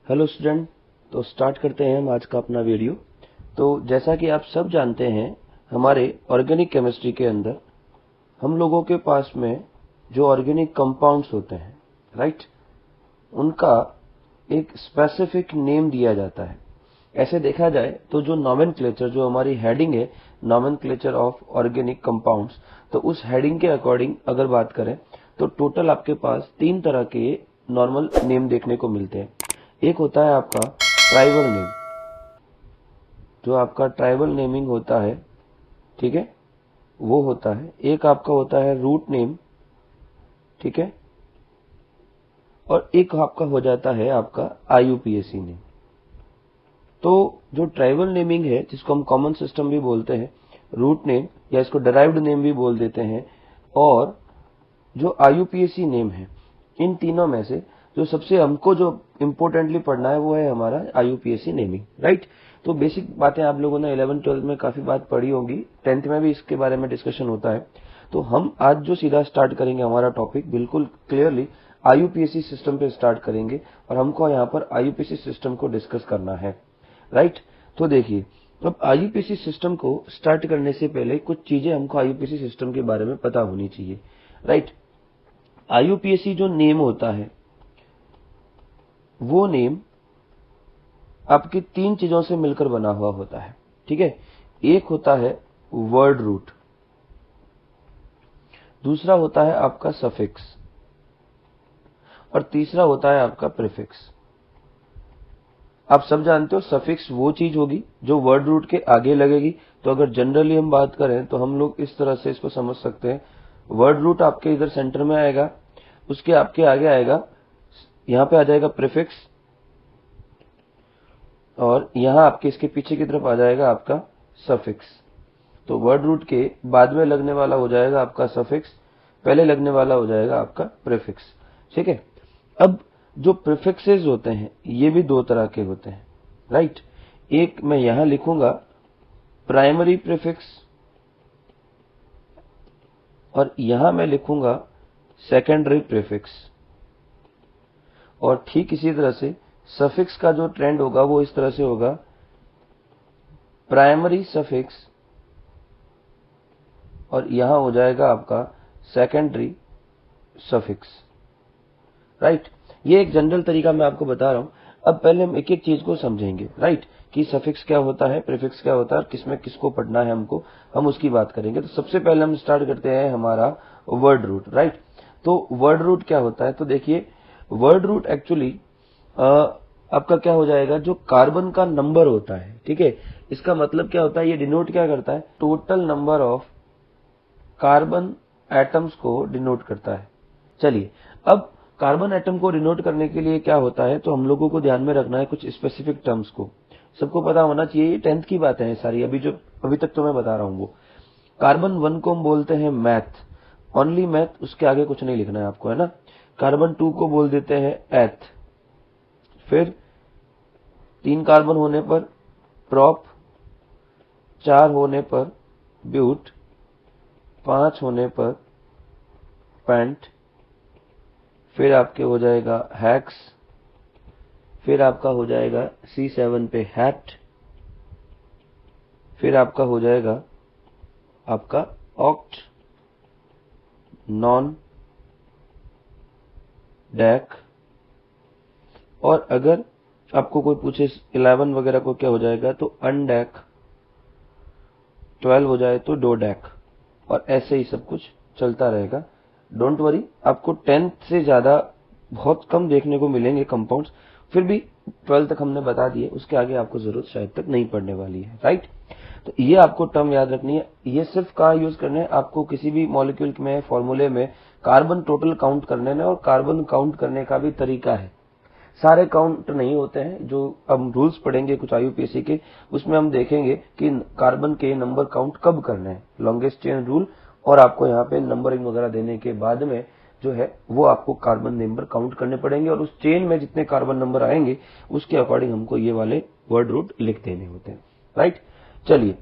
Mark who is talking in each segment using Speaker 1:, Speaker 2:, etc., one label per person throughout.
Speaker 1: Hello student, तो start करते हैं हम आज का अपना वीडियो। तो जैसा कि आप सब जानते हैं, हमारे ऑर्गेनिक केमिस्ट्री के अंदर हम लोगों के पास में जो ऑर्गेनिक कंपाउंड्स होते हैं, राइट, उनका एक स्पेसिफिक नेम दिया जाता है। ऐसे देखा जाए तो जो नॉमेनक्लेचर, जो हमारी हेडिंग है, नॉमेनक्लेचर ऑफ ऑर्गेनिक कंपाउंड्स, तो उस हेडिंग के अकॉर्डिंग अगर बात करें तो टोटल आपके पास 3 तरह के नॉर्मल नेम देखने को मिलते हैं। एक होता है आपका ट्राइबल नेम, जो आपका ट्राइबल नेमिंग होता है, ठीक है, वो होता है। एक आपका होता है रूट नेम, ठीक है, और एक आपका हो जाता है आपका IUPAC नेम। तो जो ट्राइबल नेमिंग है, जिसको हम कॉमन सिस्टम भी बोलते हैं, रूट नेम या इसको डिराइव्ड नेम भी बोल देते हैं, और जो IUPAC नेम है, इन तीनों में से जो सबसे हमको जो इंपोर्टेंटली पढ़ना है वो है हमारा IUPAC नेमिंग, राइट। तो बेसिक बातें आप लोगों ने 11-12 में काफी बात पढ़ी होंगी, 10th में भी इसके बारे में डिस्कशन होता है। तो हम आज जो सीधा स्टार्ट करेंगे हमारा टॉपिक, बिल्कुल क्लियरली IUPAC सिस्टम पे स्टार्ट करेंगे, और हमको यहाँ पर IUPAC सिस्टम को डिस्कस करना है, राइट। तो देखिए, अब IUPAC सिस्टम को स्टार्ट करने से पहले कुछ चीजें हमको IUPAC सिस्टम के बारे में पता होनी चाहिए, राइट। IUPAC जो नेम होता है, वो नेम आपकी 3 चीजों से मिलकर बना हुआ होता है, ठीक है। एक होता है वर्ड रूट, दूसरा होता है आपका सफिक्स, और तीसरा होता है आपका प्रीफिक्स। आप सब जानते हो सफिक्स वो चीज होगी जो वर्ड रूट के आगे लगेगी। तो अगर जनरली हम बात करें तो हम लोग इस तरह से इसको समझ सकते हैं, वर्ड रूट आपके इधर सेंटर में आएगा, उसके आपके आगे आएगा, यहां पे आ जाएगा प्रीफिक्स, और यहां आपके इसके पीछे की तरफ आ जाएगा आपका सफिक्स। तो वर्ड रूट के बाद में लगने वाला हो जाएगा आपका सफिक्स, पहले लगने वाला हो जाएगा आपका प्रीफिक्स, ठीक है। अब जो प्रीफिक्सेस होते हैं ये भी 2 तरह के होते हैं, राइट। एक मैं यहां लिखूंगा प्राइमरी प्रीफिक्स, और यहां मैं लिखूंगा सेकेंडरी प्रीफिक्स। और ठीक इसी तरह से सफिक्स का जो ट्रेंड होगा वो इस तरह से होगा, प्राइमरी सफिक्स, और यहां हो जाएगा आपका सेकेंडरी सफिक्स, राइट। ये एक जनरल तरीका मैं आपको बता रहा हूं। अब पहले हम एक एक चीज को समझेंगे, राइट, कि सफिक्स क्या होता है, प्रीफिक्स क्या होता है, और किसमें किसको पढ़ना है हमको, हम उसकी बात करेंगे। तो सबसे पहले हम स्टार्ट करते हैं हमारा वर्ड रूट, राइट। तो वर्ड रूट क्या होता है, तो देखिए, वर्ड रूट एक्चुअली आपका क्या हो जाएगा, जो कार्बन का नंबर होता है, ठीक है, इसका मतलब क्या होता है, ये डिनोट क्या करता है, total number of carbon atoms को डिनोट करता है। चलिए, अब कार्बन एटम को डिनोट करने के लिए क्या होता है, तो हम लोगों को ध्यान में रखना है कुछ स्पेसिफिक टर्म्स को, सबको पता होना चाहिए। ये 10th की बातें हैं सारी, अभी तक तो मैं बता रहा हूं वो। कार्बन 1 को हम बोलते हैं मैथ, ओनली मैथ, उसके आगे कुछ नहीं लिखना है आपको, है ना। कार्बन 2 को बोल देते हैं एथ, फिर 3 कार्बन होने पर प्रॉप, 4 होने पर ब्यूट, 5 होने पर पेंट, फिर आपके हो जाएगा हैक्स, फिर आपका हो जाएगा C7 पे हैट, फिर आपका हो जाएगा आपका ऑक्ट, नॉन, डैक, और अगर आपको कोई पूछे 11 वगैरह को क्या हो जाएगा, तो अनडैक, 12 हो जाए तो डोडैक, और ऐसे ही सब कुछ चलता रहेगा। डोंट वरी, आपको 10th से ज्यादा बहुत कम देखने को मिलेंगे कंपाउंड्स, फिर भी 12 तक हमने बता दिए, उसके आगे आपको जरूरत शायद तक नहीं पड़ने वाली है, राइट। तो ये आपको टर्म याद रखनी है। ये सिर्फ कहाँ यूज करने हैं, आपको किसी भी मॉलिक्यूल में, फॉर्मूले में कार्बन टोटल काउंट करने में, और कार्बन काउंट करने का भी तरीका है। सारे काउंट नहीं होते हैं, जो हम रूल्स पढ़ेंगे कुछ IUPAC के, उसमें हम देखेंगे कि कार्बन के नंबर काउंट कब करने हैं, लॉन्गेस्ट चेन रूल, और आपको यहाँ पे नंबरिंग वगैरह देने के बाद में जो है वो आपको कार्बन नंबर काउंट करने पड़ेंगे, और उस चेन में जितने कार्बन नंबर आएंगे उसके अकॉर्डिंग हमको ये वाले वर्ड रूट लिख देने होते हैं, राइट। चलिए,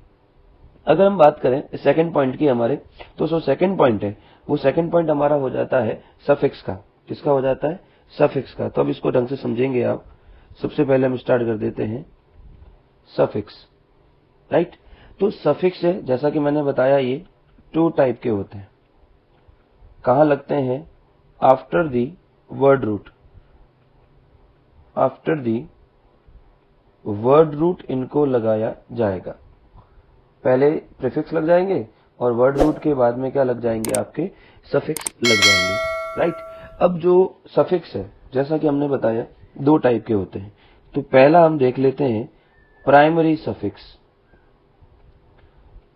Speaker 1: अगर हम बात करें सेकंड पॉइंट की हमारे, तो जो सेकंड पॉइंट है, वो सेकंड पॉइंट हमारा हो जाता है सफिक्स का। किसका हो जाता है, सफिक्स का। तो अब इसको ढंग से समझेंगे आप। सबसे पहले हम स्टार्ट कर देते हैं सफिक्स, राइट। तो सफिक्स है, जैसा कि मैंने बताया, ये 2 टाइप के होते हैं। कहाँ लगते हैं? After the word root. After the word root इनको लगाया जाएगा। पहले प्रीफिक्स लग जाएंगे और वर्ड रूट के बाद में क्या लग जाएंगे? आपके सफिक्स लग जाएंगे, राइट। अब जो सफिक्स है, जैसा कि हमने बताया, 2 टाइप के होते हैं। तो पहला हम देख लेते हैं प्राइमरी सफिक्स।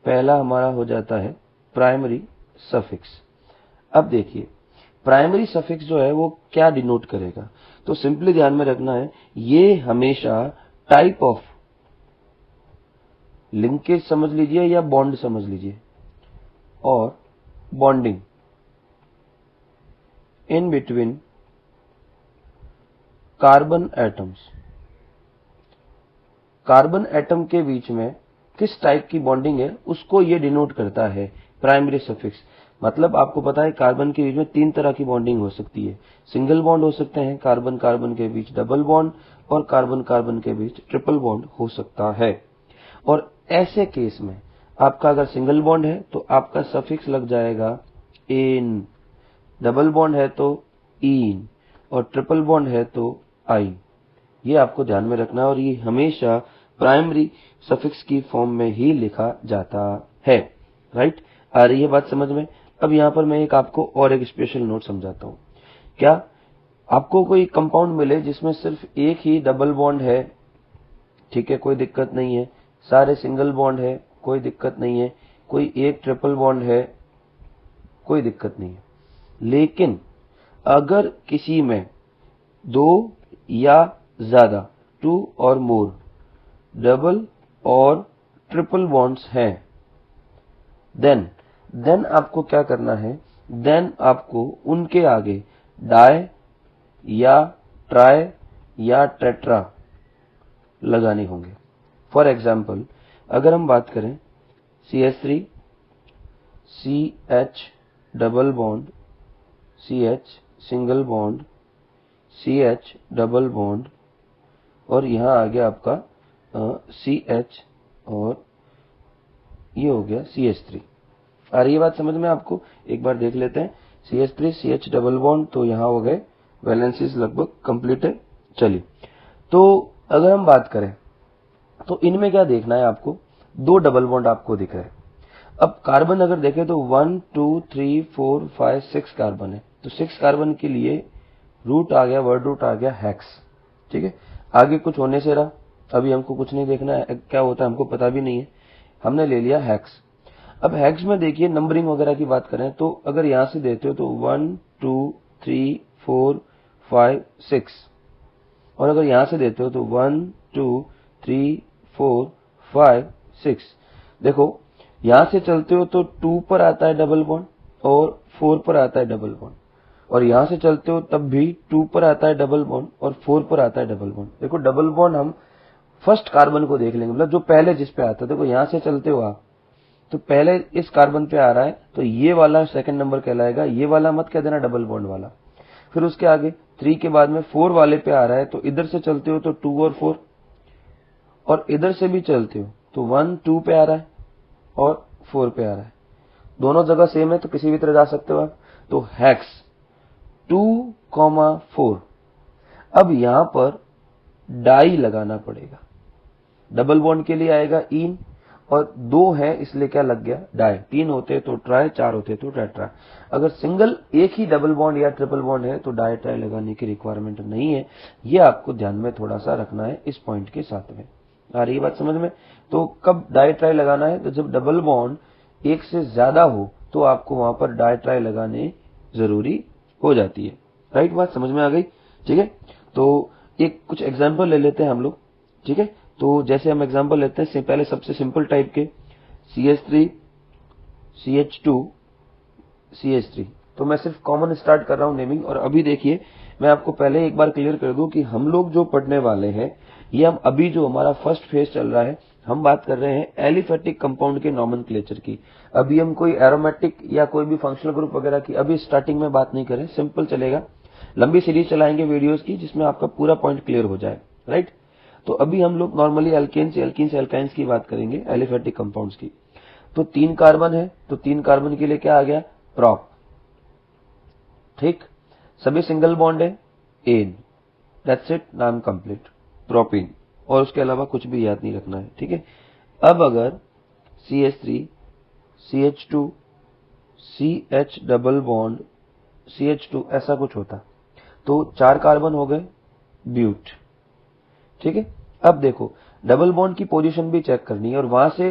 Speaker 1: पहला हमारा हो जाता है प्राइमरी सफिक्स। अब देखिए, प्राइमरी सफिक्स जो है वो क्या डिनोट करेगा? तो सिंपली ध्यान में रखना है, ये हमेशा टाइप ऑफ लिंकेज समझ लीजिए या बॉन्ड समझ लीजिए, और bonding in between carbon atoms. Carbon atom के बीच में किस टाइप की बॉन्डिंग है उसको ये डिनोट करता है प्राइमरी सफिक्स। मतलब आपको पता है कार्बन के बीच में 3 तरह की बॉन्डिंग हो सकती है। सिंगल बॉन्ड हो सकते हैं, कार्बन कार्बन के बीच डबल बॉन्ड, और कार्बन कार्बन के बीच ट्रिपल बॉन्ड हो सकता है। और ऐसे केस में आपका अगर सिंगल बॉन्ड है तो आपका सफिक्स लग जाएगा इन, डबल बॉन्ड है तो इन, और ट्रिपल बॉन्ड है तो आई। ये आपको ध्यान में रखना है, और ये हमेशा प्राइमरी सफिक्स की फॉर्म में ही लिखा जाता है, राइट। आ रही है बात समझ में? अब यहाँ पर मैं आपको और एक स्पेशल नोट समझाता हूँ। क्या आपको कोई कंपाउंड मिले जिसमें सिर्फ एक ही डबल बॉन्ड है, ठीक है, कोई दिक्कत नहीं है। सारे सिंगल बॉन्ड है, कोई दिक्कत नहीं है। कोई एक ट्रिपल बॉन्ड है, कोई दिक्कत नहीं है। लेकिन अगर किसी में 2 या ज्यादा, 2 और मोर, डबल और ट्रिपल बॉन्ड्स हैं, देन आपको क्या करना है? देन आपको उनके आगे डाई या ट्राई या टेट्रा लगाने होंगे। फॉर एग्जाम्पल, अगर हम बात करें CH3, CH double bond, CH single bond, CH double bond, और यहां आ गया आपका CH, और ये हो गया CH3। आ रही है बात समझ में आपको? एक बार देख लेते हैं। CH3 CH डबल बॉन्ड, तो यहां हो गए वैलेंसीज लगभग कंप्लीट है। चलिए, तो अगर हम बात करें तो इनमें क्या देखना है आपको? 2 डबल बॉन्ड आपको दिख रहे हैं। अब कार्बन अगर देखें तो 1 2 3 4 5 6 कार्बन है। तो 6 कार्बन के लिए रूट आ गया, वर्ड रूट आ गया हेक्स, ठीक है। आगे कुछ होने से रहा, अभी हमको कुछ नहीं देखना है, क्या होता है हमको पता भी नहीं है, हमने ले लिया हेक्स। अब हेक्स में देखिए नंबरिंग वगैरह की बात करें तो अगर यहां से देते हो तो 1 2 3 4 5 6, और अगर यहां से देते हो तो 1 2 3 4 5 6। देखो यहां से चलते हो तो 2 पर आता है डबल बॉन्ड और 4 पर आता है डबल बॉन्ड, और यहां से चलते हो तब भी 2 पर आता है डबल बॉन्ड और 4 पर आता है डबल बॉन्ड। देखो डबल बॉन्ड हम फर्स्ट कार्बन को देख लेंगे, मतलब जो पहले जिस पे आता है। देखो यहां से चलते हो आप तो पहले इस कार्बन पे आ रहा है, तो ये वाला सेकंड नंबर कहलाएगा, ये वाला मत कह देना डबल बॉन्ड वाला। फिर उसके आगे 3 के बाद में 4 वाले पे आ रहा है, तो इधर से चलते हो तो 2 और 4, और इधर से भी चलते हो तो 1 2 पे आ रहा है और 4 पे आ रहा है। दोनों जगह सेम है तो किसी भी तरह जा सकते हो आप। तो हेक्स 2,4। अब यहां पर डाई लगाना पड़ेगा। डबल बॉन्ड के लिए आएगा इन, और 2 है इसलिए क्या लग गया? डाई। 3 होते तो ट्राई, 4 होते तो टेट्रा। अगर सिंगल एक ही डबल बॉन्ड या ट्रिपल बॉन्ड है तो डाई ट्राई लगाने की रिक्वायरमेंट नहीं है। ये आपको ध्यान में थोड़ा सा रखना है इस पॉइंट के साथ में। आ रही बात समझ में? तो कब डाई ट्राई लगाना है? तो जब डबल बॉन्ड एक से ज्यादा हो तो आपको वहां पर डाई ट्राई लगाने जरूरी हो जाती है। राइट, बात समझ में आ गई? ठीक है, तो एक कुछ एग्जाम्पल ले लेते हैं हम लोग, ठीक है। तो जैसे हम एग्जांपल लेते हैं, पहले सबसे सिंपल टाइप के CH3 CH2 CH3। तो मैं सिर्फ कॉमन स्टार्ट कर रहा हूं नेमिंग। और अभी देखिए, मैं आपको पहले एक बार क्लियर कर दूं कि हम लोग जो पढ़ने वाले हैं, ये हम अभी जो हमारा फर्स्ट फेज चल रहा है, हम बात कर रहे हैं एलिफेटिक कंपाउंड के नॉमेनक्लेचर की। अभी हम कोई एरोमेटिक या कोई भी फंक्शनल ग्रुप वगैरह की अभी स्टार्टिंग में बात नहीं करें, सिंपल चलेगा। लंबी सीरीज चलाएंगे वीडियोस की जिसमें आपका पूरा पॉइंट क्लियर हो जाए। राइट। तो अभी हम लोग नॉर्मली अल्केन से अल्काइंस की बात करेंगे, एलिफेटिक कंपाउंड्स की। तो 3 कार्बन है, तो 3 कार्बन के लिए क्या आ गया, प्रोप। ठीक, सभी सिंगल बॉन्ड है, एन, दैट्स इट, नाम कंप्लीट, प्रोपीन। और उसके अलावा कुछ भी याद नहीं रखना है। ठीक है। अब अगर CH3 CH2 CH double bond CH2 ऐसा कुछ होता तो 4 कार्बन हो गए, ब्यूट। ठीक है। अब देखो, डबल बॉन्ड की पोजीशन भी चेक करनी है और वहां से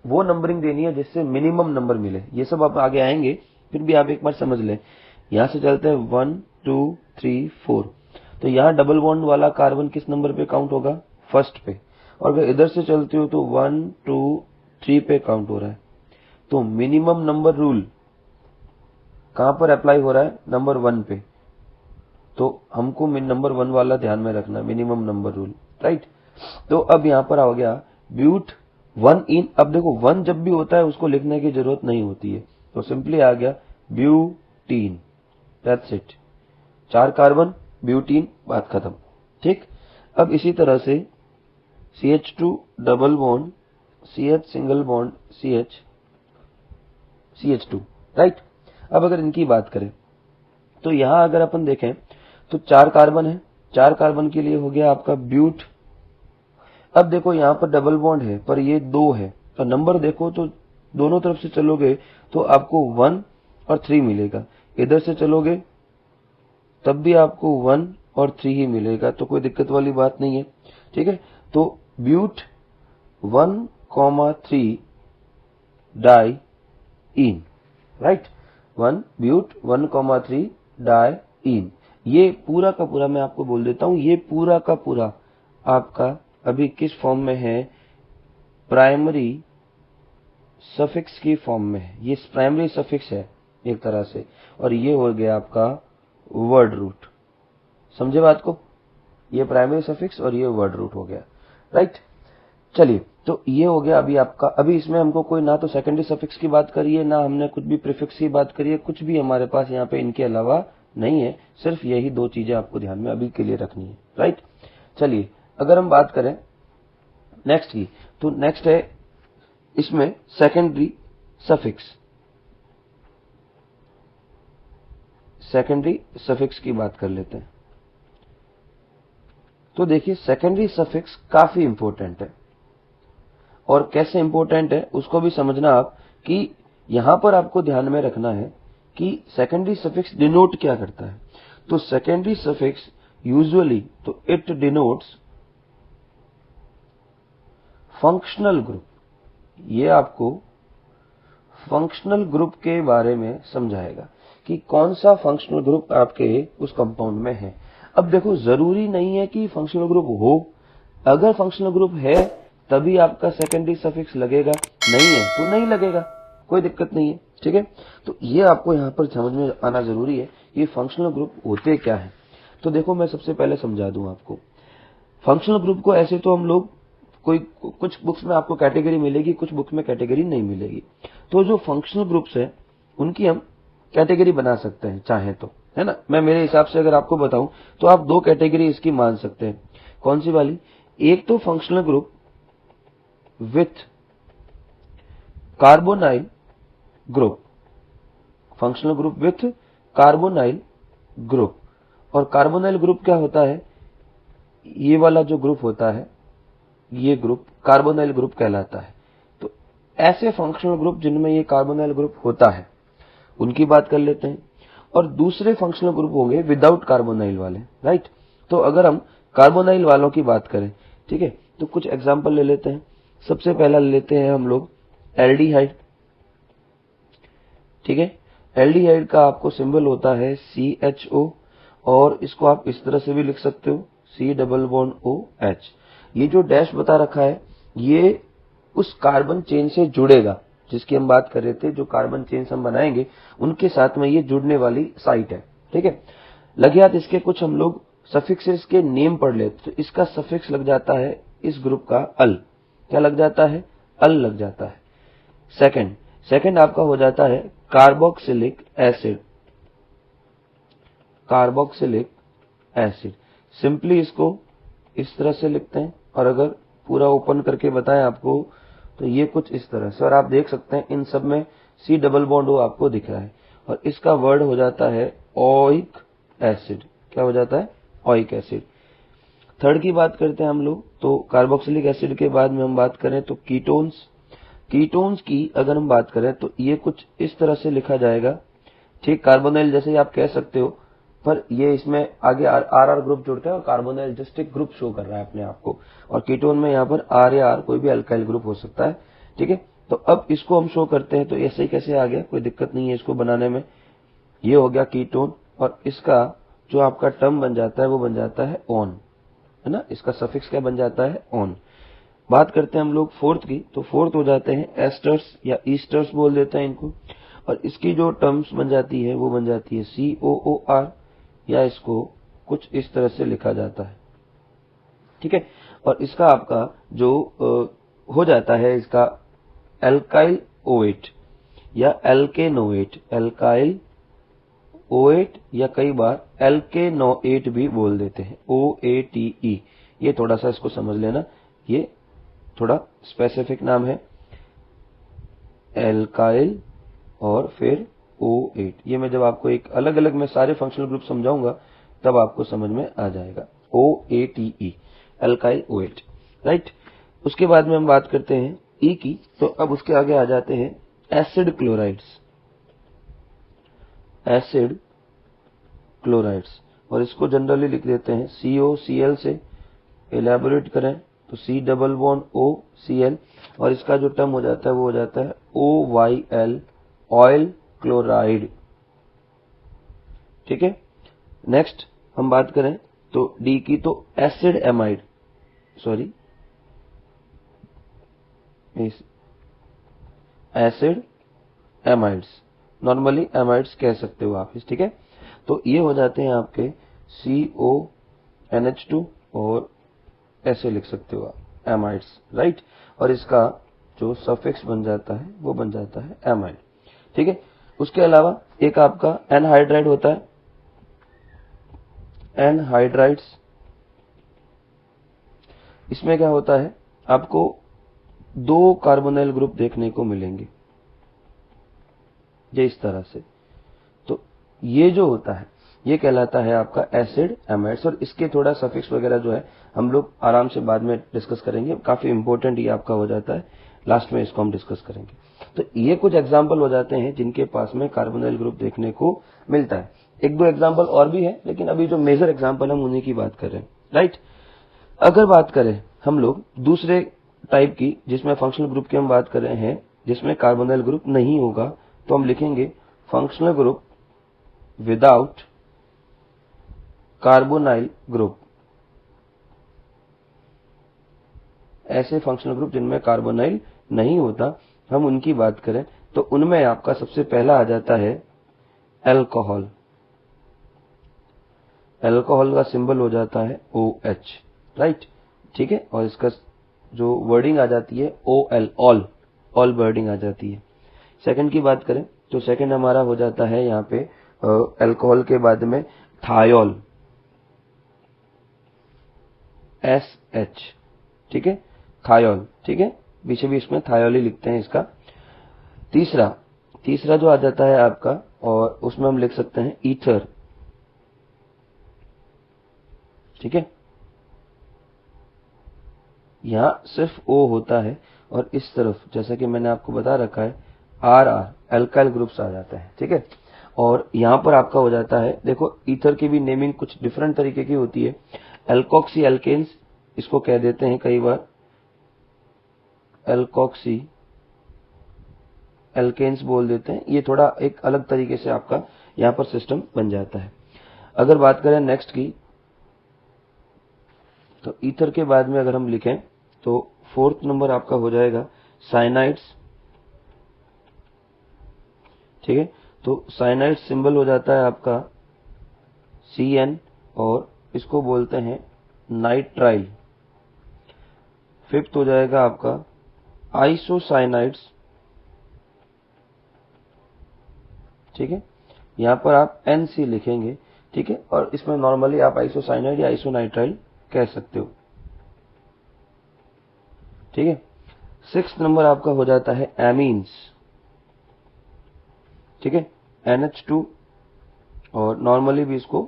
Speaker 1: वो नंबरिंग देनी है जिससे मिनिमम नंबर मिले। ये सब आप आगे आएंगे, फिर भी आप एक बार समझ लें। यहां से चलते हैं 1 2 3 4, तो यहां डबल बॉन्ड वाला कार्बन किस नंबर पे काउंट होगा, फर्स्ट पे। और अगर इधर से चलते हो तो 1 2 3 पे काउंट हो रहा है। तो मिनिमम नंबर रूल कहां पर अप्लाई हो रहा है, नंबर 1 पे। तो हमको नंबर 1 वाला ध्यान में रखना, मिनिमम नंबर रूल, राइट। तो अब यहां पर आ गया ब्यूट 1 इन। अब देखो 1 जब भी होता है उसको लिखने की जरूरत नहीं होती है, तो सिंपली आ गया butene, that's it. 4 carbon, butene, बात खत्म। ठीक। अब इसी तरह से CH2 double bond CH single bond CH2, right. अब अगर इनकी बात करें तो यहां अगर अपन देखें तो 4 कार्बन है, 4 कार्बन के लिए हो गया आपका ब्यूट। अब देखो यहां पर डबल बॉन्ड है पर ये 2 है, तो नंबर देखो तो दोनों तरफ से चलोगे तो आपको 1 और 3 मिलेगा। इधर से चलोगे तब भी आपको 1 और 3 ही मिलेगा, तो कोई दिक्कत वाली बात नहीं है। ठीक है। तो but 1,3 diene, right. 1 but 1,3 diene. ये पूरा का पूरा मैं आपको बोल देता हूं, ये पूरा का पूरा आपका अभी किस फॉर्म में है, प्राइमरी सफिक्स की फॉर्म में है। ये प्राइमरी सफिक्स है एक तरह से, और ये हो गया आपका वर्ड रूट। समझे बात को, ये प्राइमरी सफिक्स और ये वर्ड रूट हो गया, राइट। चलिए, तो ये हो गया अभी आपका। अभी इसमें हमको कोई ना तो सेकेंडरी सफिक्स की बात करी है, ना हमने कुछ भी प्रीफिक्स की बात करी है, कुछ भी हमारे पास यहाँ पे इनके अलावा नहीं है। सिर्फ यही 2 चीजें आपको ध्यान में अभी के लिए रखनी है, राइट। चलिए, अगर हम बात करें नेक्स्ट की, तो नेक्स्ट है इसमें सेकेंडरी सफिक्स। सेकेंडरी सफिक्स की बात कर लेते हैं। तो देखिए, सेकेंडरी सफिक्स काफी इंपॉर्टेंट है, और कैसे इंपॉर्टेंट है उसको भी समझना आप, कि यहां पर आपको ध्यान में रखना है कि सेकेंडरी सफिक्स डिनोट क्या करता है। तो सेकेंडरी सफिक्स यूजुअली तो इट डिनोट्स फंक्शनल ग्रुप। ये आपको फंक्शनल ग्रुप के बारे में समझाएगा कि कौन सा फंक्शनल ग्रुप आपके उस कंपाउंड में है। अब देखो, जरूरी नहीं है कि फंक्शनल ग्रुप हो। अगर फंक्शनल ग्रुप है तभी आपका सेकेंडरी सफिक्स लगेगा, नहीं है तो नहीं लगेगा, कोई दिक्कत नहीं है। ठीक है। तो ये आपको यहां पर समझ में आना जरूरी है, ये फंक्शनल ग्रुप होते क्या है। तो देखो, मैं सबसे पहले समझा दूं आपको। फंक्शनल ग्रुप को ऐसे तो हम लोग कुछ बुक्स में आपको कैटेगरी मिलेगी, कुछ बुक में कैटेगरी नहीं मिलेगी। तो जो फंक्शनल ग्रुप्स है उनकी हम कैटेगरी बना सकते हैं चाहे तो, है ना। मैं मेरे हिसाब से अगर आपको बताऊं तो आप 2 कैटेगरी इसकी मान सकते हैं। कौन सी वाली, एक तो functional group with carbonyl group, functional group with carbonyl group. और कार्बोनाइल ग्रुप क्या होता है, ये वाला जो ग्रुप होता है, ये ग्रुप कार्बोनाइल ग्रुप कहलाता है। तो ऐसे फंक्शनल ग्रुप जिनमें ये कार्बोनाइल ग्रुप होता है उनकी बात कर लेते हैं। और दूसरे फंक्शनल ग्रुप होंगे विदाउट कार्बोनाइल वाले, राइट। तो अगर हम कार्बोनाइल वालों की बात करें, ठीक है, तो कुछ एग्जांपल ले लेते हैं। सबसे पहला ले लेते हैं हम लोग एल्डिहाइड। ठीक है। एल्डिहाइड का आपको सिंबल होता है CHO, और इसको आप इस तरह से भी लिख सकते हो C डबल बॉन्ड OH। ये जो डैश बता रखा है ये उस कार्बन चेन से जुड़ेगा जिसकी हम बात कर रहे थे। जो कार्बन चेन हम बनाएंगे उनके साथ में ये जुड़ने वाली साइट है। ठीक है। लगे हाथ इसके कुछ हम लोग सफिक्सेस के नेम पढ़ लेते। तो इसका सफिक्स लग जाता है इस ग्रुप का अल। क्या लग जाता है, अल लग जाता है। सेकंड आपका हो जाता है carboxylic acid. Carboxylic acid, simply इसको इस तरह से लिखते हैं, और अगर पूरा ओपन करके बताएं आपको तो ये कुछ इस तरह से। और आप देख सकते हैं इन सब में C डबल बॉन्ड O आपको दिख रहा है, और इसका वर्ड हो जाता है ओइक एसिड। क्या हो जाता है? Oic acid. थर्ड की बात करते हैं हम लोग, तो कार्बोक्सिलिक एसिड के बाद में हम बात करें तो कीटोन्स। कीटोन्स की अगर हम बात करें तो ये कुछ इस तरह से लिखा जाएगा, ठीक कार्बोनिल जैसे ही आप कह सकते हो, पर ये इसमें आगे आर ग्रुप जुड़ता है और कार्बोनिल जस्ट एक ग्रुप शो कर रहा है अपने आप को, और कीटोन में यहाँ पर आर या आर कोई भी अल्काइल ग्रुप हो सकता है। ठीक है, तो अब इसको हम शो करते हैं, तो ऐसे ही कैसे आ गया, कोई दिक्कत नहीं है इसको बनाने में। ये हो गया कीटोन, और इसका जो आपका टर्म बन जाता है वो बन जाता है ऑन, है ना। इसका सफिक्स क्या बन जाता है? ऑन। बात करते हैं हम लोग फोर्थ की, तो फोर्थ हो जाते हैं एस्टर्स या ईस्टर्स बोल देते हैं इनको, और इसकी जो टर्म्स बन जाती है वो बन जाती है COOR, या इसको कुछ इस तरह से लिखा जाता है। ठीक है, और इसका आपका जो हो जाता है इसका एल्काइल OH या एल्केनोएट, एल्काइल OH या कई बार एल्केनोएट भी बोल देते हैं, OATE। ये थोड़ा सा इसको समझ लेना, ये थोड़ा स्पेसिफिक नाम है, एल्काइल और फिर O8। ये मैं जब आपको एक अलग अलग में सारे फंक्शनल ग्रुप समझाऊंगा तब आपको समझ में आ जाएगा। OATE, alkyl OH, right. उसके बाद में हम बात करते हैं E की, तो अब उसके आगे आ जाते हैं एसिड क्लोराइड्स, एसिड क्लोराइड्स, और इसको जनरली लिख देते हैं COCl से। एलैबोरेट करें तो C डबल बॉन्ड OCl, और इसका जो टर्म हो जाता है वो हो जाता है OYL, ऑयल क्लोराइड। ठीक है, नेक्स्ट हम बात करें तो D की, तो acid amide, sorry acid amides, normally amides कह सकते हो आप, ठीक है। तो ये हो जाते हैं आपके CONH2, और ऐसे लिख सकते हो आप एमाइड्स, राइट। और इसका जो सफिक्स बन जाता है वो बन जाता है एमाइड। ठीक है, उसके अलावा एक आपका एनहाइड्राइड होता है, एनहाइड्राइड्स। इसमें क्या होता है, आपको 2 कार्बोनिल ग्रुप देखने को मिलेंगे, ये इस तरह से। तो ये जो होता है ये कहलाता है आपका एसिड एमाइड्स, और इसके थोड़ा सफिक्स वगैरह जो है हम लोग आराम से बाद में डिस्कस करेंगे, काफी इंपॉर्टेंट ये आपका हो जाता है, लास्ट में इसको हम डिस्कस करेंगे। तो ये कुछ एग्जाम्पल हो जाते हैं जिनके पास में कार्बोनिल ग्रुप देखने को मिलता है। एक दो एग्जाम्पल और भी है, लेकिन अभी जो मेजर एग्जाम्पल हम उन्हीं की बात कर रहे हैं, राइट। अगर बात करें हम लोग दूसरे टाइप की, जिसमें फंक्शनल ग्रुप की हम बात कर रहे हैं, जिसमें कार्बोनिल ग्रुप नहीं होगा, तो हम लिखेंगे functional group without carbonyl group. ऐसे फंक्शनल ग्रुप जिनमें कार्बोनाइल नहीं होता, हम उनकी बात करें तो उनमें आपका सबसे पहला आ जाता है अल्कोहल। अल्कोहल का सिंबल हो जाता है OH, राइट। ठीक है, और इसका जो वर्डिंग आ जाती है OL, ऑल वर्डिंग आ जाती है। सेकंड की बात करें तो सेकंड हमारा हो जाता है यहाँ पे अल्कोहल के बाद में थायोल, SH। ठीक है, थायोल, ठीक है, पीछे भी इसमें थायोल ही लिखते हैं इसका। तीसरा जो आ जाता है आपका, और उसमें हम लिख सकते हैं ईथर। ठीक है, यहां सिर्फ O होता है, और इस तरफ जैसा कि मैंने आपको बता रखा है RR एल्काइल ग्रुप्स आ जाते हैं। ठीक है, और यहां पर आपका हो जाता है, देखो ईथर की भी नेमिंग कुछ डिफरेंट तरीके की होती है। एल्कोक्सी एल्केन्स इसको कह देते हैं कई बार, एल्कोक्सी एल्केन्स बोल देते हैं। ये थोड़ा एक अलग तरीके से आपका यहां पर सिस्टम बन जाता है। अगर बात करें नेक्स्ट की, तो ईथर के बाद में अगर हम लिखें तो फोर्थ नंबर आपका हो जाएगा साइनाइड्स। ठीक है, तो साइनाइड सिंबल हो जाता है आपका CN, और इसको बोलते हैं नाइट्राइल। फिफ्थ हो जाएगा आपका आइसोसाइनाइड्स। ठीक है, यहां पर आप NC लिखेंगे। ठीक है, और इसमें नॉर्मली आप आइसोसाइनाइड या आइसोनाइट्राइल कह सकते हो। ठीक है। 6th नंबर आपका हो जाता है एमीन्स, ठीक है, NH2, और नॉर्मली भी इसको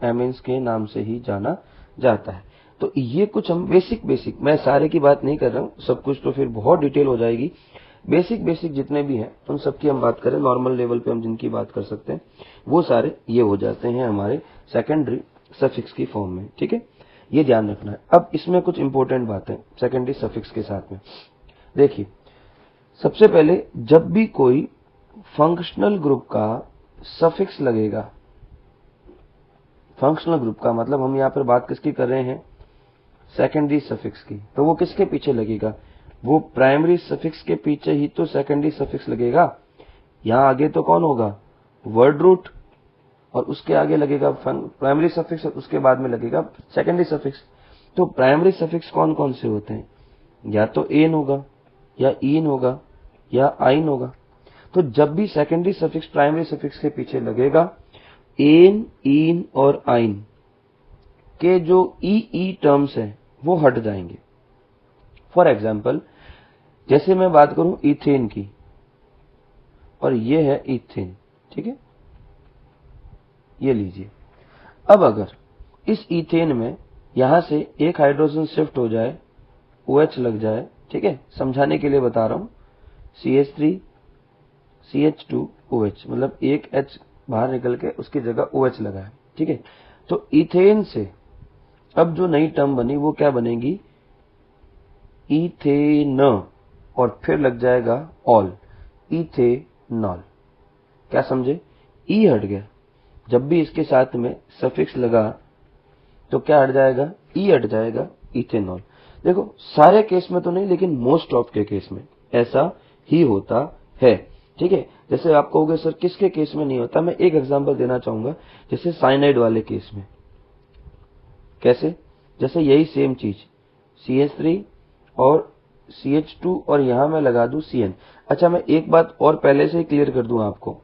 Speaker 1: एमीन्स के नाम से ही जाना जाता है। तो ये कुछ हम बेसिक, मैं सारे की बात नहीं कर रहा हूं, सब कुछ तो फिर बहुत डिटेल हो जाएगी। बेसिक जितने भी हैं उन सब की हम बात करें, नॉर्मल लेवल पे हम जिनकी बात कर सकते हैं वो सारे ये हो जाते हैं हमारे सेकेंडरी सफिक्स की फॉर्म में, ठीक है। ये ध्यान रखना है। अब इसमें कुछ इंपॉर्टेंट बातें सेकेंडरी सफिक्स के साथ में। देखिए, सबसे पहले जब भी कोई फंक्शनल ग्रुप का सफिक्स लगेगा, फंक्शनल ग्रुप का मतलब हम यहां पर बात किसकी कर रहे हैं, सेकेंडरी सफिक्स की, तो वो किसके पीछे लगेगा, वो प्राइमरी सफिक्स के पीछे ही तो सेकेंडरी सफिक्स लगेगा। यहां आगे तो कौन होगा, वर्ड रूट, और उसके आगे लगेगा प्राइमरी सफिक्स, और उसके बाद में लगेगा सेकेंडरी सफिक्स। तो प्राइमरी सफिक्स कौन कौन से होते हैं, या तो एन होगा, या इन होगा, या आइन होगा। तो जब भी सेकेंडरी सफिक्स प्राइमरी सफिक्स के पीछे लगेगा, एन, इन और आइन के जो ई टर्म्स हैं वो हट जाएंगे। फॉर एग्जाम्पल, जैसे मैं बात करूं इथेन की, और ये है इथेन, ठीक है, ये लीजिए। अब अगर इस इथेन में यहां से एक हाइड्रोजन शिफ्ट हो जाए, OH लग जाए, ठीक है, समझाने के लिए बता रहा हूं, CH3 CH2 OH, मतलब एक H बाहर निकल के उसकी जगह OH लगा है, ठीक है। तो इथेन से अब जो नई टर्म बनी वो क्या बनेगी, इथेन, और फिर लग जाएगा ऑल, इथेनॉल। क्या समझे, ई हट गया, जब भी इसके साथ में सफिक्स लगा तो क्या हट जाएगा, ई हट जाएगा, इथेनॉल। देखो सारे केस में तो नहीं, लेकिन मोस्ट ऑफ के केस में ऐसा ही होता है, ठीक है। जैसे आप कहोगे सर किसके केस में नहीं होता, मैं एक एग्जांपल देना चाहूंगा, जैसे साइनाइड वाले केस में। कैसे, जैसे यही सेम चीज CH3 और CH2, और यहां मैं लगा दूं CN। अच्छा, मैं एक बात और पहले से ही क्लियर कर दूं आपको,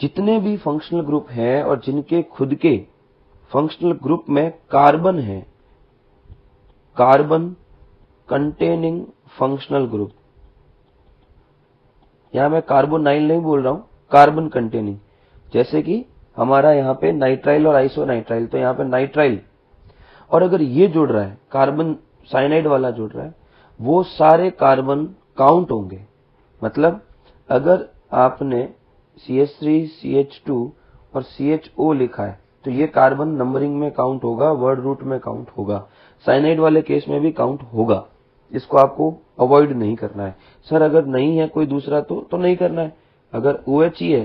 Speaker 1: जितने भी फंक्शनल ग्रुप हैं और जिनके खुद के फंक्शनल ग्रुप में कार्बन है, कार्बन कंटेनिंग फंक्शनल ग्रुप, यहां मैं कार्बोनाइल नहीं बोल रहा हूं, कार्बन कंटेनिंग, जैसे कि हमारा यहां पे नाइट्राइल और आइसोनाइट्राइल, तो यहां पे नाइट्राइल, और अगर ये जुड़ रहा है, कार्बन साइनाइड वाला जुड़ रहा है, वो सारे कार्बन काउंट होंगे। मतलब अगर आपने CH3 CH2 और CHO लिखा है तो ये कार्बन नंबरिंग में काउंट होगा, वर्ड रूट में काउंट होगा, साइनाइड वाले केस में भी काउंट होगा। इसको आपको अवॉइड नहीं करना है। सर अगर नहीं है कोई दूसरा तो नहीं करना है, अगर OH ही है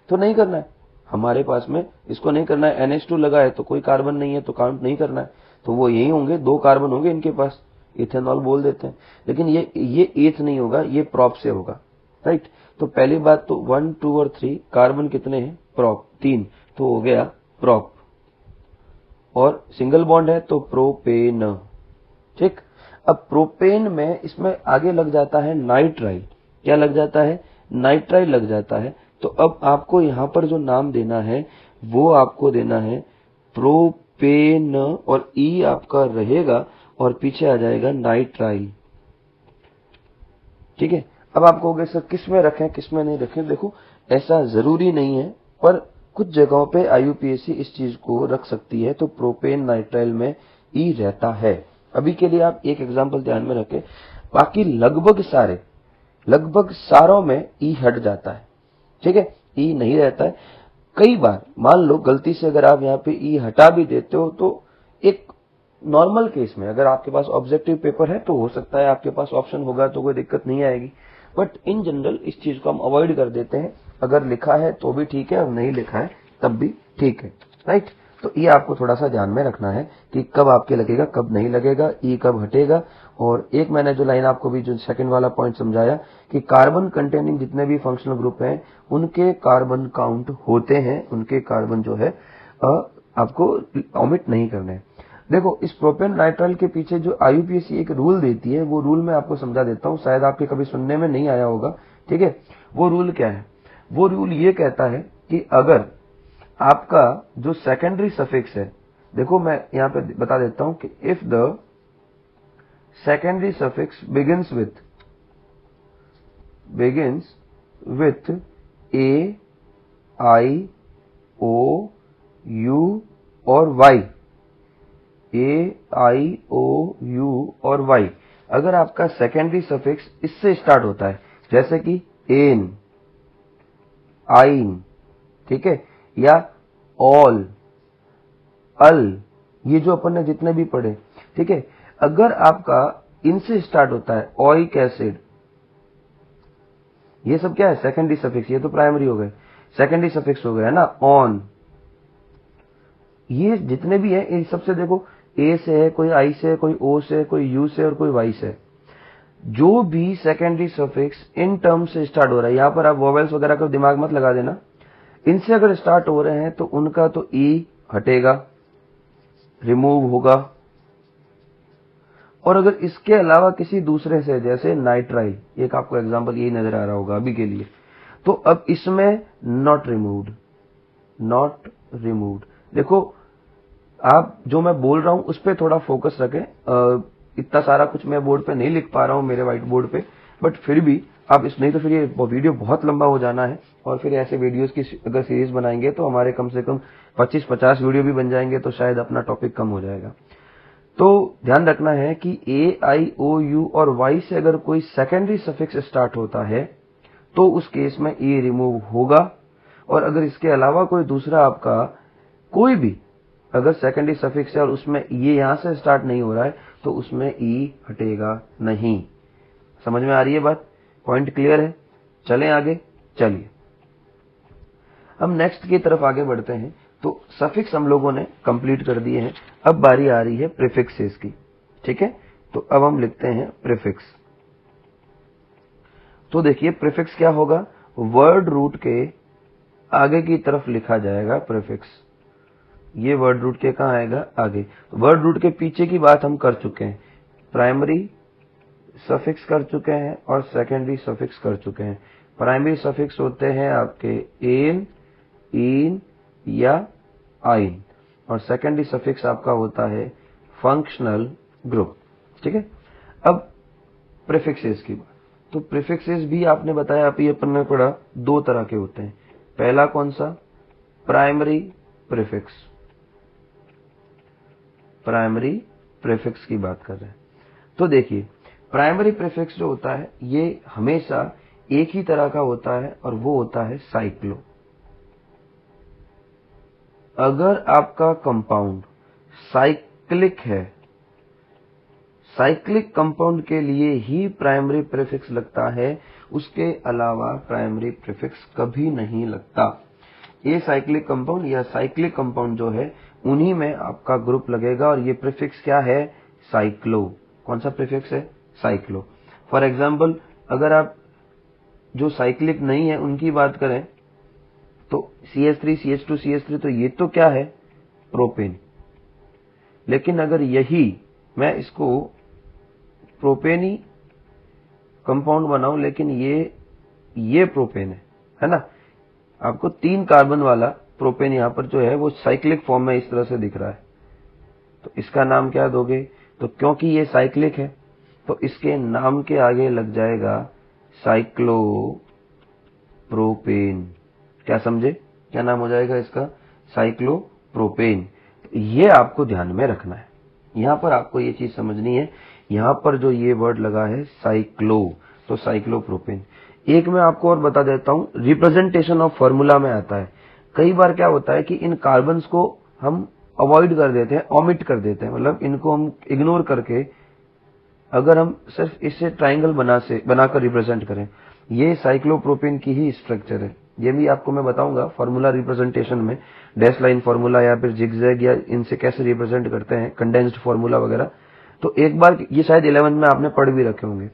Speaker 1: तो नहीं करना है, हमारे पास में इसको नहीं करना है। NH2 लगा है तो कोई कार्बन नहीं है तो काउंट नहीं करना है, तो वो यही होंगे, 2 कार्बन होंगे इनके पास, इथेनॉल बोल देते हैं। लेकिन ये एथ नहीं होगा, ये प्रॉप से होगा, राइट। तो पहली बात तो 1 2 और 3 कार्बन कितने हैं, प्रॉप 3, तो हो गया प्रॉप, और सिंगल बॉन्ड है तो प्रोपेन, ठीक। अब प्रोपेन में इसमें आगे लग जाता है नाइट्राइल, क्या लग जाता है, नाइट्राइल लग जाता है। तो अब आपको यहां पर जो नाम देना है वो आपको देना है प्रोपेन, और ई आपका रहेगा और पीछे आ जाएगा नाइट्राइल, ठीक है। अब आप कहोगे सर किस में रखें किस में नहीं रखें, देखो ऐसा जरूरी नहीं है, पर कुछ जगहों पे IUPAC इस चीज को रख सकती है, तो प्रोपेन नाइट्राइल में ई रहता है। अभी के लिए आप एक एग्जांपल ध्यान में रखें, बाकी लगभग सारों में ई हट जाता है, ठीक है, ई नहीं रहता है। कई बार मान लो गलती से अगर आप यहाँ पे ई हटा भी देते हो, तो एक नॉर्मल केस में अगर आपके पास ऑब्जेक्टिव पेपर है तो हो सकता है आपके पास ऑप्शन होगा तो कोई दिक्कत नहीं आएगी, बट इन जनरल इस चीज को हम अवॉइड कर देते हैं। अगर लिखा है तो भी ठीक है और नहीं लिखा है तब भी ठीक है, राइट। तो ये आपको थोड़ा सा ध्यान में रखना है कि कब आपके लगेगा कब नहीं लगेगा, ई कब हटेगा। और एक मैंने जो लाइन आपको भी जो सेकंड वाला पॉइंट समझाया कि कार्बन कंटेनिंग जितने भी फंक्शनल ग्रुप हैं उनके कार्बन काउंट होते हैं, उनके कार्बन जो है आपको ओमिट नहीं करने हैं। देखो इस प्रोपेन नाइट्राइल के पीछे जो IUPAC एक रूल देती है, वो रूल मैं आपको समझा देता हूं, शायद आपके कभी सुनने में नहीं आया होगा, ठीक है। वो रूल क्या है, वो रूल ये कहता है कि अगर आपका जो सेकेंडरी सफिक्स है, देखो मैं यहां पे बता देता हूं कि if the secondary suffix begins with a, I, o, u और y, a, I, o, u और y। अगर आपका सेकेंडरी सफिक्स इससे स्टार्ट होता है, जैसे कि एन, आइन, ठीक है, या ऑल, अल, ये जो अपन ने जितने भी पढ़े, ठीक है, अगर आपका इनसे स्टार्ट होता है, ऑइक एसिड, ये सब क्या है? Secondary suffix. ये तो प्राइमरी हो गए, सेकेंडरी सफिक्स हो गया है ना, ऑन, ये जितने भी है इन सबसे देखो, ए से है, कोई आई से, कोई ओ से, कोई यू से और कोई वाई से। जो भी सेकेंडरी सफिक्स इन टर्म से स्टार्ट हो रहा है, यहां पर आप वोवेल्स वगैरह का दिमाग मत लगा देना, इनसे अगर स्टार्ट हो रहे हैं तो उनका तो ई हटेगा, रिमूव होगा। और अगर इसके अलावा किसी दूसरे से, जैसे नाइट्राइल, एक आपको एग्जांपल यही नजर आ रहा होगा अभी के लिए, तो अब इसमें नॉट रिमूव्ड। देखो, आप जो मैं बोल रहा हूं उस पर थोड़ा फोकस रखें। इतना सारा कुछ मैं बोर्ड पे नहीं लिख पा रहा हूं, मेरे व्हाइट बोर्ड पे, बट फिर भी आप इस, नहीं तो फिर ये वीडियो बहुत लंबा हो जाना है, और फिर ऐसे वीडियोस की अगर सीरीज बनाएंगे तो हमारे कम से कम 25-50 वीडियो भी बन जाएंगे, तो शायद अपना टॉपिक कम हो जाएगा। तो ध्यान रखना है कि ए, आई, ओ, यू और वाई से अगर कोई सेकेंडरी सफिक्स स्टार्ट होता है तो उस केस में ई रिमूव होगा, और अगर इसके अलावा कोई दूसरा आपका कोई भी अगर सेकेंडरी सफिक्स है और उसमें ये यहां से स्टार्ट नहीं हो रहा है तो उसमें ई हटेगा नहीं। समझ में आ रही है बात? पॉइंट क्लियर है? चलें आगे। चलिए हम नेक्स्ट की तरफ आगे बढ़ते हैं। तो सफिक्स हम लोगों ने कंप्लीट कर दिए हैं, अब बारी आ रही है प्रीफिक्सेस की। ठीक है, तो अब हम लिखते हैं प्रीफिक्स। तो देखिए प्रीफिक्स क्या होगा, वर्ड रूट के आगे की तरफ लिखा जाएगा प्रीफिक्स। ये वर्ड रूट के कहां आएगा? आगे। वर्ड रूट के पीछे की बात हम कर चुके हैं, प्राइमरी सफिक्स कर चुके हैं और सेकेंडरी सफिक्स कर चुके हैं। प्राइमरी सफिक्स होते हैं आपके एन, इन या आइन, और सेकेंडरी सफिक्स आपका होता है फंक्शनल ग्रुप। ठीक है, अब प्रीफिक्सेस की बात। तो प्रीफिक्सेस भी आपने बताया, आप ये अपन ने पढ़ा, दो तरह के होते हैं। पहला कौन सा? Primary prefix. प्राइमरी प्रीफिक्स की बात कर रहे हैं। तो देखिए प्राइमरी प्रीफिक्स जो होता है ये हमेशा एक ही तरह का होता है, और वो होता है साइक्लो। अगर आपका कंपाउंड साइक्लिक है, साइक्लिक कंपाउंड के लिए ही प्राइमरी प्रीफिक्स लगता है, उसके अलावा प्राइमरी प्रीफिक्स कभी नहीं लगता। ये साइक्लिक कंपाउंड या साइक्लिक कंपाउंड जो है उन्हीं में आपका ग्रुप लगेगा, और ये प्रीफिक्स क्या है? साइक्लो। कौन सा प्रीफिक्स है? साइक्लो। फॉर एग्जाम्पल अगर आप जो साइक्लिक नहीं है उनकी बात करें तो CH3, CH2, CH3, तो ये तो क्या है? प्रोपेन। लेकिन अगर यही मैं इसको प्रोपेनी कंपाउंड बनाऊं, लेकिन ये प्रोपेन है ना, आपको 3 कार्बन वाला प्रोपेन यहां पर जो है वो साइक्लिक फॉर्म में इस तरह से दिख रहा है, तो इसका नाम क्या दोगे? तो क्योंकि ये साइक्लिक है तो इसके नाम के आगे लग जाएगा साइक्लो प्रोपेन। क्या समझे? क्या नाम हो जाएगा इसका? Cyclo propane. ये आपको ध्यान में रखना है, यहां पर आपको ये चीज समझनी है। यहां पर जो ये वर्ड लगा है साइक्लो, तो साइक्लो प्रोपेन। एक मैं आपको और बता देता हूं, रिप्रेजेंटेशन ऑफ फॉर्मूला में आता है। कई बार क्या होता है कि इन कार्बन्स को हम अवॉइड कर देते हैं, ओमिट कर देते हैं, मतलब इनको हम इग्नोर करके अगर हम सिर्फ इससे ट्राइंगल बनाकर रिप्रेजेंट करें, ये साइक्लोप्रोपेन की ही स्ट्रक्चर है। ये भी आपको मैं बताऊंगा फॉर्मूला रिप्रेजेंटेशन में, डैश लाइन फॉर्मूला या फिर जिगजैग या इनसे कैसे रिप्रेजेंट करते हैं, कंडेंस्ड फॉर्मूला वगैरह। तो एक बार ये शायद 11th में आपने पढ़ भी रखे होंगे।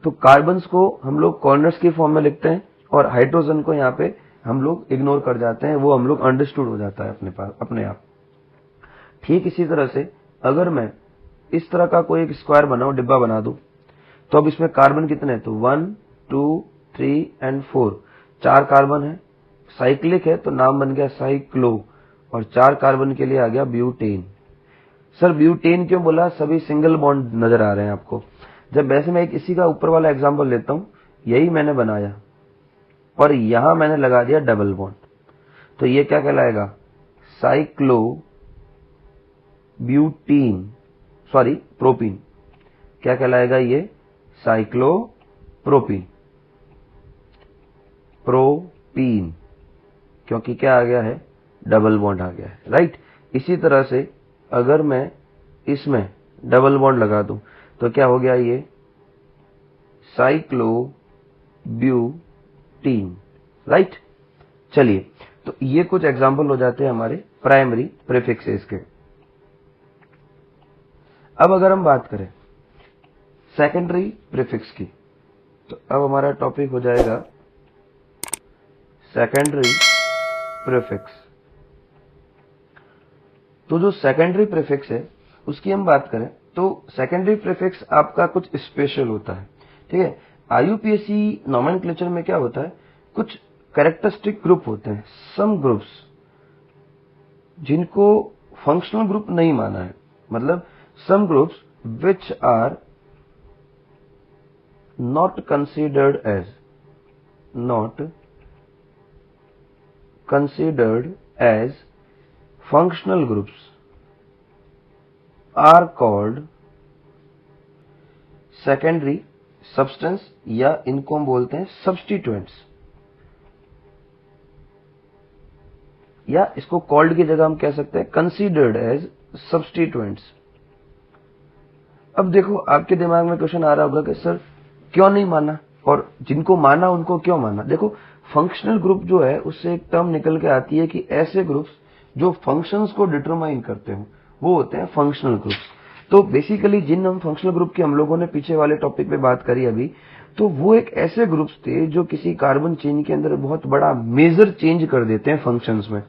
Speaker 1: तो कार्बन्स को हम लोग कॉर्नर्स की फॉर्म में लिखते हैं, और हाइड्रोजन को यहाँ पे हम लोग इग्नोर कर जाते हैं, वो हम लोग अंडरस्टूड हो जाता है अपने आप। ठीक इसी तरह से अगर मैं इस तरह का कोई एक स्क्वायर बनाऊं, डिब्बा बना दूं, तो अब इसमें कार्बन कितने हैं? तो 1, 2, 3 एंड 4, 4 कार्बन है। साइक्लिक है तो नाम बन गया साइक्लो, और 4 कार्बन के लिए आ गया ब्यूटेन। सर ब्यूटेन क्यों बोला, सभी सिंगल बॉन्ड नजर आ रहे हैं आपको। जब वैसे मैं एक इसी का ऊपर वाला एग्जांपल लेता हूं, यही मैंने बनाया और यहां मैंने लगा दिया डबल बॉन्ड, तो ये क्या कहलाएगा, साइक्लो ब्यूटीन, सॉरी प्रोपीन, क्या कहलाएगा ये, साइक्लो प्रोपीन, प्रोपीन, क्योंकि क्या आ गया है, डबल बॉन्ड आ गया है, राइट। इसी तरह से अगर मैं इसमें डबल बॉन्ड लगा दूं तो क्या हो गया, ये साइक्लो ब्यूटीन, राइट। चलिए, तो ये कुछ एग्जांपल हो जाते हैं हमारे प्राइमरी प्रीफिक्सेस के। अब अगर हम बात करें सेकेंडरी प्रीफिक्स की, तो अब हमारा टॉपिक हो जाएगा सेकेंडरी प्रीफिक्स। तो जो सेकेंडरी प्रीफिक्स है उसकी हम बात करें तो सेकेंडरी प्रीफिक्स आपका कुछ स्पेशल होता है, ठीक है। आईयूपीएससी नोमेनक्लेचर में क्या होता है, कुछ कैरेक्टरिस्टिक ग्रुप होते हैं, सम ग्रुप्स जिनको फंक्शनल ग्रुप नहीं माना है, मतलब some groups which are not considered as functional groups are called secondary substance, या इनको हम बोलते हैं substituents, या इसको called की जगह हम कह सकते हैं considered as substituents। अब देखो आपके दिमाग में क्वेश्चन आ रहा होगा कि सर क्यों नहीं माना, और जिनको माना उनको क्यों माना। देखो फंक्शनल ग्रुप जो है उससे एक टर्म निकल के आती है कि ऐसे ग्रुप्स जो फंक्शंस को डिटरमाइन करते हो वो होते हैं फंक्शनल ग्रुप्स। तो बेसिकली जिन हम फंक्शनल ग्रुप की हम लोगों ने पीछे वाले टॉपिक पे बात करी अभी, तो वो एक ऐसे ग्रुप्स थे जो किसी कार्बन चेन के अंदर बहुत बड़ा मेजर चेंज कर देते हैं फंक्शंस में।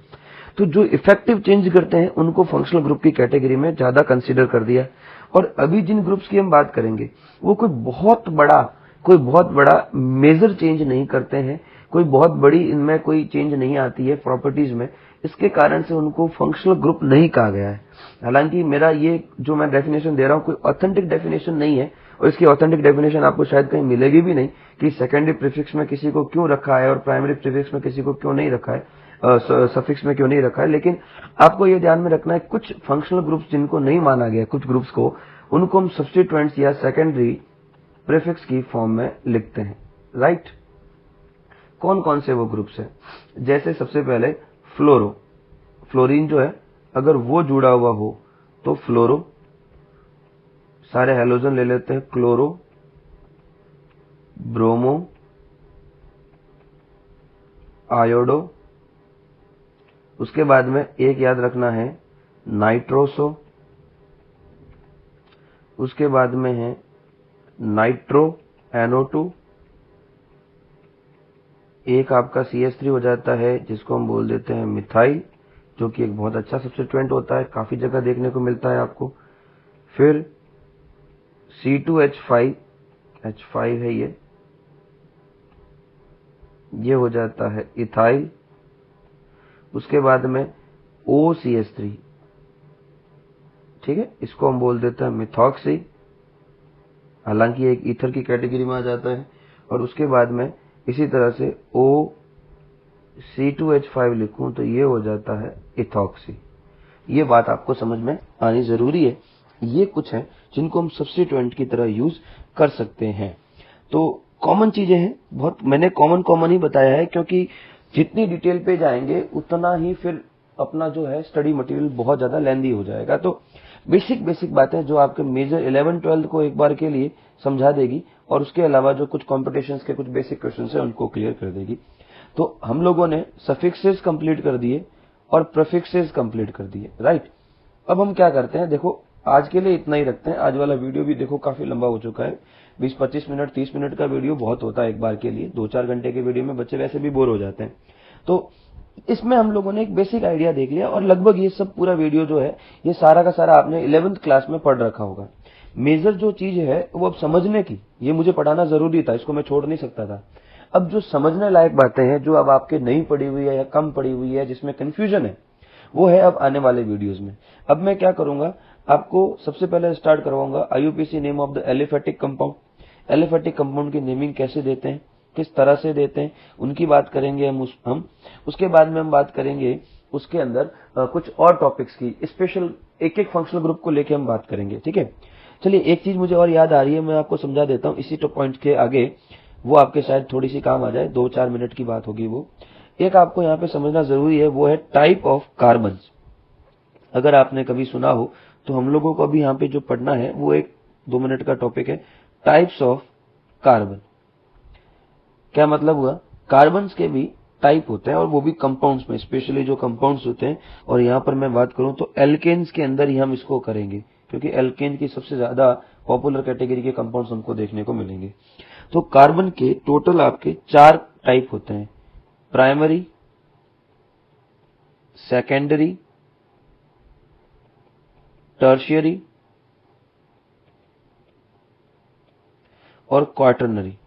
Speaker 1: तो जो इफेक्टिव चेंज करते हैं उनको फंक्शनल ग्रुप की कैटेगरी में ज्यादा कंसीडर कर दिया। और अभी जिन ग्रुप्स की हम बात करेंगे वो कोई बहुत बड़ा मेजर चेंज नहीं करते हैं, कोई बहुत बड़ी इनमें कोई चेंज नहीं आती है प्रॉपर्टीज में, इसके कारण से उनको फंक्शनल ग्रुप नहीं कहा गया है। हालांकि मेरा ये जो मैं डेफिनेशन दे रहा हूं कोई ऑथेंटिक डेफिनेशन नहीं है, और इसकी ऑथेंटिक डेफिनेशन आपको शायद कहीं मिलेगी भी नहीं कि सेकेंडरी प्रीफिक्स में किसी को क्यों रखा है और प्राइमरी प्रीफिक्स में किसी को क्यों नहीं रखा है, सफिक्स में क्यों नहीं रखा है। लेकिन आपको ये ध्यान में रखना है कुछ फंक्शनल ग्रुप्स जिनको नहीं माना गया, कुछ ग्रुप्स को, उनको हम सब्स्टिट्यूएंट्स या सेकेंडरी प्रीफिक्स की फॉर्म में लिखते हैं, राइट। कौन कौन से वो ग्रुप्स हैं, जैसे सबसे पहले फ्लोरो, फ्लोरीन जो है अगर वो जुड़ा हुआ हो तो फ्लोरो, सारे हेलोजन ले लेते हैं, क्लोरो, ब्रोमो, आयोडो, उसके बाद में एक याद रखना है नाइट्रोसो, उसके बाद में है नाइट्रो NO2, एक आपका CH3 हो जाता है जिसको हम बोल देते हैं मिथाइल, जो कि एक बहुत अच्छा सब्स्टिट्यूएंट होता है, काफी जगह देखने को मिलता है आपको। फिर C2H5, H5 है ये हो जाता है इथाइल। उसके बाद में OCH3, ठीक है, इसको हम बोल देते हैं मिथॉक्सी, हालांकि एक ईथर की कैटेगरी में आ जाता है। और उसके बाद में इसी तरह से C2H5 लिखूं तो ये हो जाता है इथॉक्सी। ये बात आपको समझ में आनी जरूरी है। ये कुछ है जिनको हम सब्स्टिट्यूएंट की तरह यूज कर सकते हैं। तो कॉमन चीजें हैं, बहुत मैंने कॉमन ही बताया है, क्योंकि जितनी डिटेल पे जाएंगे उतना ही फिर अपना जो है स्टडी मटेरियल बहुत ज्यादा लेंदी हो जाएगा। तो बेसिक बातें जो आपके मेजर 11-12 को एक बार के लिए समझा देगी, और उसके अलावा जो कुछ कॉम्पिटिशन्स के कुछ बेसिक क्वेश्चन है उनको क्लियर कर देगी। तो हम लोगों ने सफिक्सेस कंप्लीट कर दिए और प्रीफिक्सेस कंप्लीट कर दिए, राइट। अब हम क्या करते हैं, देखो आज के लिए इतना ही रखते हैं। आज वाला वीडियो भी देखो काफी लंबा हो चुका है, 20-25 मिनट 30 मिनट का वीडियो बहुत होता है एक बार के लिए। 2-4 घंटे के वीडियो में बच्चे वैसे भी बोर हो जाते हैं। तो इसमें हम लोगों ने एक बेसिक आइडिया देख लिया, और लगभग ये सब पूरा वीडियो जो है ये सारा का सारा आपने 11th क्लास में पढ़ रखा होगा। मेजर जो चीज है वो अब समझने की, ये मुझे पढ़ाना जरूरी था, इसको मैं छोड़ नहीं सकता था। अब जो समझने लायक बातें हैं जो अब आपके नहीं पढ़ी हुई है या कम पढ़ी हुई है, जिसमें कंफ्यूजन है, वो है अब आने वाले वीडियोस में। अब मैं क्या करूंगा, आपको सबसे पहले स्टार्ट करवाऊंगा IUPAC name of the aliphatic compound. Aliphatic compound की नेमिंग कैसे देते हैं, किस तरह से देते हैं, उनकी बात करेंगे हम। उसके बाद में हम बात करेंगे उसके अंदर कुछ और टॉपिक्स की, स्पेशल एक एक फंक्शनल ग्रुप को लेके हम बात करेंगे, ठीक है। चलिए एक चीज मुझे और याद आ रही है, मैं आपको समझा देता हूं इसी पॉइंट के आगे, वो आपके शायद थोड़ी सी काम आ जाए, 2-4 मिनट की बात होगी वो। एक आपको यहाँ पे समझना जरूरी है, वो है टाइप ऑफ कार्बन। अगर आपने कभी सुना हो तो हम लोगों को अभी यहाँ पे जो पढ़ना है वो 1-2 मिनट का टॉपिक है, टाइप्स ऑफ कार्बन। क्या मतलब हुआ, कार्बन्स के भी टाइप होते हैं और वो भी कंपाउंड्स में, स्पेशली जो कंपाउंड्स होते हैं। और यहाँ पर मैं बात करूं तो एल्केन्स के अंदर ही हम इसको करेंगे, क्योंकि एल्केन की सबसे ज्यादा पॉपुलर कैटेगरी के कंपाउंड्स हमको देखने को मिलेंगे। तो कार्बन के टोटल आपके 4 टाइप होते हैं, प्राइमरी, सेकेंडरी, टर्शियरी और क्वाटरनरी,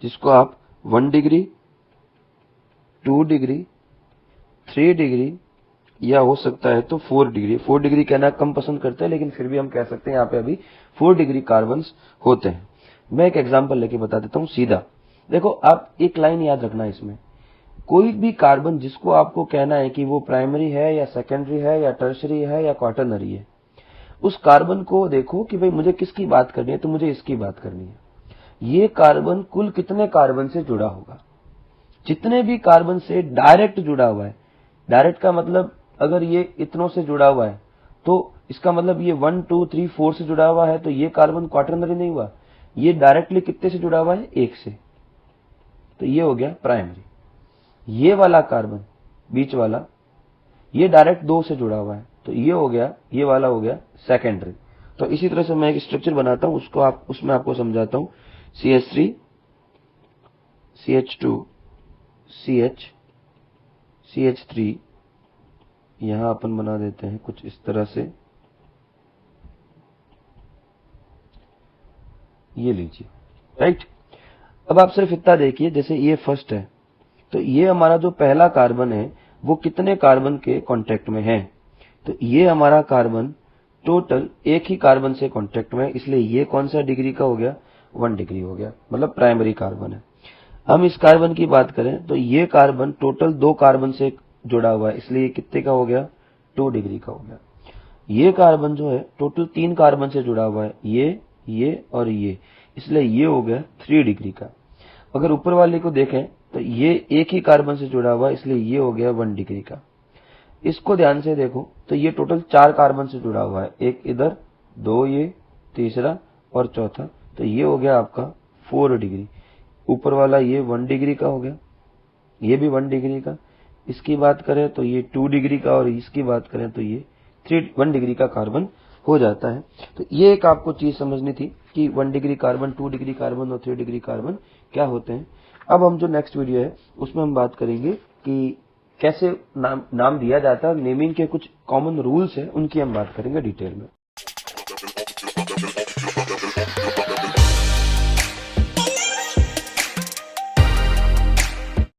Speaker 1: जिसको आप 1 डिग्री, 2 डिग्री, 3 डिग्री या हो सकता है तो 4 डिग्री। 4 डिग्री कहना कम पसंद करते हैं, लेकिन फिर भी हम कह सकते हैं यहाँ पे अभी 4 डिग्री कार्बन्स होते हैं। मैं एक एग्जांपल लेके बता देता हूँ सीधा। देखो, आप एक लाइन याद रखना इसमें, कोई भी कार्बन जिसको आपको कहना है कि वो प्राइमरी है या सेकेंडरी है या टर्शियरी है या क्वाटरनरी है, उस कार्बन को देखो कि भाई मुझे किसकी बात करनी है, तो मुझे इसकी बात करनी है। ये कार्बन कुल कितने कार्बन से जुड़ा होगा, जितने भी कार्बन से डायरेक्ट जुड़ा हुआ है। डायरेक्ट का मतलब अगर ये इतनों से जुड़ा हुआ है तो इसका मतलब ये 1, 2, 3, 4 से जुड़ा हुआ है, तो ये कार्बन क्वाटरनरी नहीं हुआ। ये डायरेक्टली कितने से जुड़ा हुआ है, 1 से, तो ये हो गया प्राइमरी। ये वाला कार्बन बीच वाला, ये डायरेक्ट 2 से जुड़ा हुआ है, तो ये हो गया, ये वाला हो गया सेकेंडरी। तो इसी तरह से मैं एक स्ट्रक्चर बनाता हूं, उसमें आपको समझाता हूं। CH3, CH2, CH, CH3, यहां अपन बना देते हैं कुछ इस तरह से, ये लीजिए, राइट। अब आप सिर्फ इतना देखिए, जैसे ये फर्स्ट है, तो ये हमारा जो पहला कार्बन है वो कितने कार्बन के कांटेक्ट में है, तो ये हमारा कार्बन टोटल एक ही कार्बन से कांटेक्ट में है, इसलिए ये कौन सा डिग्री का हो गया, 1 डिग्री हो गया, मतलब प्राइमरी कार्बन है। हम इस कार्बन की बात करें तो ये कार्बन टोटल 2 कार्बन से जुड़ा हुआ है, इसलिए कितने का हो गया, 2 डिग्री का हो गया। ये कार्बन जो है टोटल 3 कार्बन से जुड़ा हुआ है, ये और ये, इसलिए ये हो गया 3 डिग्री का। अगर ऊपर वाले को देखें तो ये एक ही कार्बन से जुड़ा हुआ है, इसलिए ये हो गया 1 डिग्री का। इसको ध्यान से देखो तो ये टोटल 4 कार्बन से जुड़ा हुआ है, एक इधर, 2 ये, तीसरा और चौथा, तो ये हो गया आपका 4 डिग्री। ऊपर वाला ये 1 डिग्री का हो गया, ये भी 1 डिग्री का। इसकी बात करें तो ये 2 डिग्री का, और इसकी बात करें तो ये 1 डिग्री का कार्बन हो जाता है। तो ये एक आपको चीज समझनी थी कि 1 डिग्री कार्बन, 2 डिग्री कार्बन और 3 डिग्री कार्बन क्या होते हैं। अब हम जो नेक्स्ट वीडियो है उसमें हम बात करेंगे कि कैसे नाम दिया जाता है, नेमिंग के कुछ कॉमन रूल्स हैं, उनकी हम बात करेंगे डिटेल में।